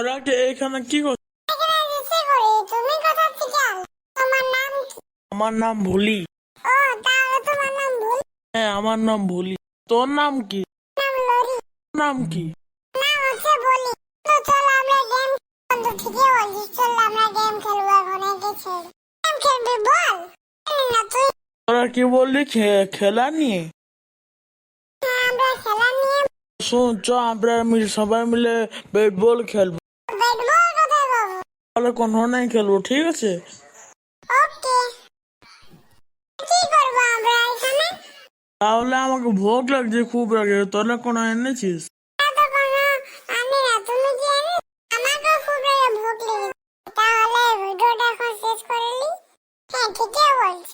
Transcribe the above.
তোরা এখানে কি করছিস? তুমি কোথা থেকে আলো? তোমার নাম কি? আমার নাম ভুলি। ও, তাহলে তোমার নাম ভুল। হ্যাঁ, আমার নাম ভুলি। তোর নাম কি? নাম লরি। নাম কি? নাম হচ্ছে বলি। তো চল আমরা গেম। বন্ধু ঠিকই বলছিস, চল আমরা গেম খেলবো এখন। একে ছেড়ে গেম খেলবি বল। জানি না তুই। তোরা কি বললি খেলা নিয়ে? হ্যাঁ, আমরা খেলা নিয়ে। শোন, আমরা সবাই মিলে ব্যাট বল খেলবো। ব্যাট বল কোথায় পাবো? তাহলে কোনখানেই খেলবো, ঠিক আছে? ওকে। কি করবো আমরা এখানে? তাহলে আমাকে ভোগ লাগছে, খুব লাগে। তোরা কোনো এনেছিস? তা তো কোনো আনি না, তুমি কি আনি? আমাকেও খুব ভোগ লেগেছে। তাহলে ভিডিওটা এখন শেষ করে নি। হ্যাঁ, ঠিকই বলছিস।